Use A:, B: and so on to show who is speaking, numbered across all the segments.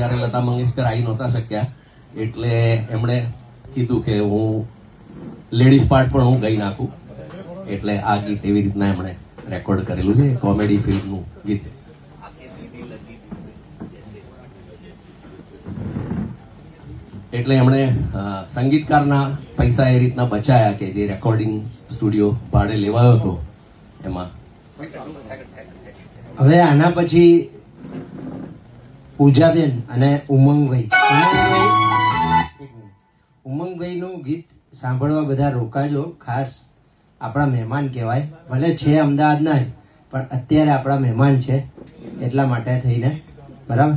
A: ત્યારે લતા મંગેશકર આવી નહોતા શક્યા એટલે એમણે કીધું કે હું લેડીઝ પાર્ટ પણ હું ગાઈ નાખું, એટલે આ ગીત એવી રીતના એમણે રેકોર્ડ કરેલું છે. કોમેડી ફિલ્મનું ગીત છે. એટલે એમણે સંગીતકારના પૈસા એ રીતના બચાયા કે જે રેકોર્ડિંગ સ્ટુડિયો ભાડે લેવાયો હતો એમાં.
B: હવે આના પછી પૂજાબેન અને ઉમંગભાઈ નું ગીત સાંભળવા બધા રોકાજો. ખાસ આપણા મહેમાન કહેવાય, ભલે છે અમદાવાદના પણ અત્યારે આપણા મહેમાન છે એટલા માટે થઈને. બરાબર.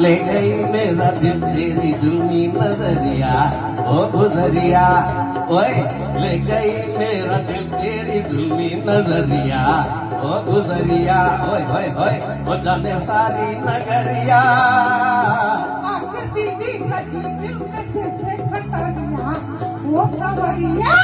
A: ले गई मेरा दिल तेरी जुल्मी नजरिया ओ गुजरिया, ओए ले गई मेरा दिल तेरी जुल्मी नजरिया ओ गुजरिया, ओए ओए ओए ओ जाने सारी नगरिया आके सीधी लगी दिल में जैसे खटरिया ओ सवरिया.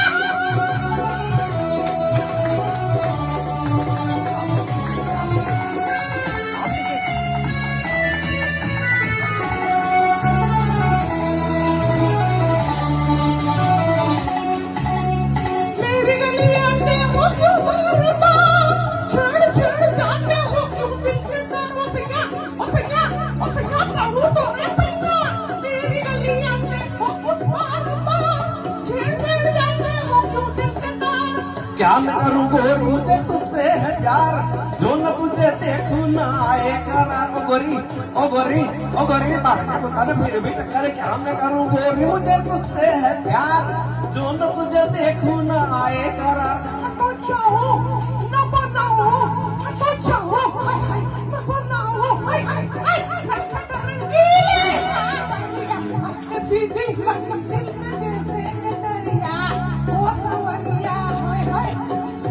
A: क्या मैं करूँ गोरी मुझे तुझसे है प्यार, जो न तुझे देखूं न आए करार. ओ गोरी ओ गोरी ओ गोरी बात को सर फिर भी करे. क्या मैं करूँ गोरी मुझे तुझसे है प्यार, जो न तुझे देखूं न आए करार. तो चाहो न बनाओ, तो चाहो हाय हाय न बनाओ, हाय हाय हाय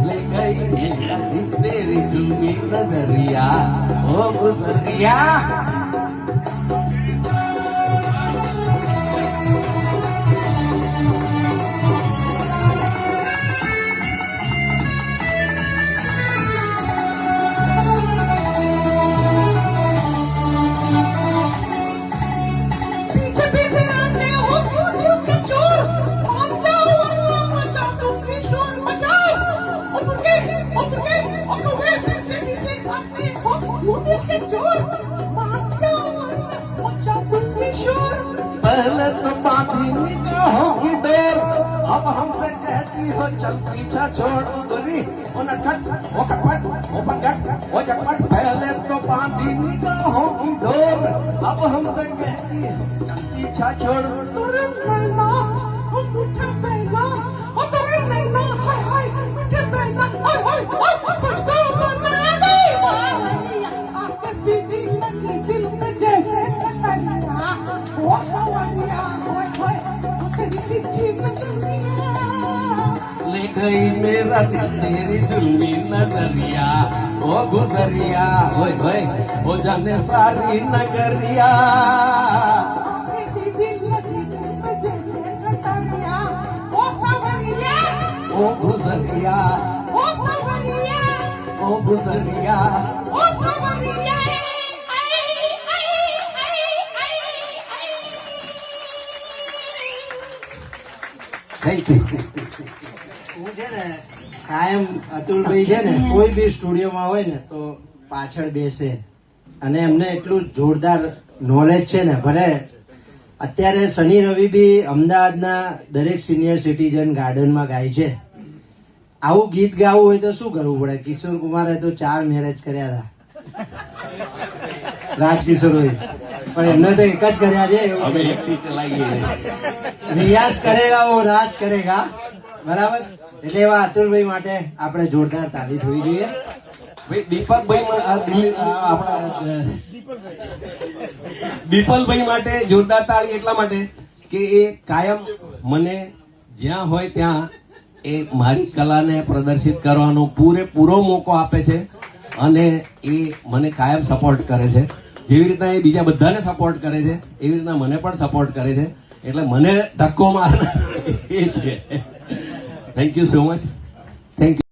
A: ले गई तेरी जुल्मी नजरिया ओ गुजरिया. पहले तो बांधी निगाहों की डोर, अब हमसे कहती हो चल पीछा छोड़. ओ गोरी ओ नटखट ओ खटपट ओ पंगट ओ झटपट. पहले तो बांधी निगाहों की डोर, अब हमसे कहती है चल पीछा छोड़. तेरे नैना ओ मीठे नैना, ओ तेरे नैना हाय हाय मीठे नैना हाय हाय हाय मुझको बना दे वालिया. आके सीधी लगी दिल में जैसे कटरिया ओ सवरिया, ओए ओए तेरी तिरछी नजरिया. ले गई मेरा दिल तेरी जुल्मी नजरिया ओ गुजरिया, ओए ओए ओ जाने सारी नगरिया आके सीधी लगी दिल में जैसे कटरिया ओ सवरिया ओ गुजरिया ओ सवरिया ओ गुजरिया ओ सवरिया.
B: Thank you. હું છે ને કાયમ અતુલભાઈ છે ને કોઈ બી સ્ટુડિયોમાં હોય ને તો પાછળ બેસે અને એમને એટલું જોરદાર નોલેજ છે ને. ભલે અત્યારે શનિ રવિ બી અમદાવાદના દરેક સિનિયર સિટીઝન ગાર્ડનમાં ગાય છે. આવું ગીત ગાવું હોય તો શું કરવું પડે? કિશોર કુમારે તો 4 મેરેજ કર્યા હતા, રાજકિશોર. પણ એમને તો એક જ કર્યા છે એવું
A: અમે
B: છે.
A: એકથી ચલાવીએ
B: રિયાઝ કરેગા વો રાજ કરેગા. બરાબર. એટલે એવા અતુલભાઈ માટે આપણે જોરદાર તાળી થવી જોઈએ.
A: ભાઈ દીપલભાઈ માટે જોરદાર તાળી એટલા માટે કે એ કાયમ મને જ્યાં હોય ત્યાં એ મારી કલાને પ્રદર્શિત કરવાનો પૂરેપૂરો મોકો આપે છે અને એ મને કાયમ સપોર્ટ કરે છે. જેવી રીતના એ બીજા બધાને સપોર્ટ કરે છે એવી રીતના મને પણ સપોર્ટ કરે છે. એટલે મને ધક્કો મારનાર એ છે. Thank you so much. Thank you.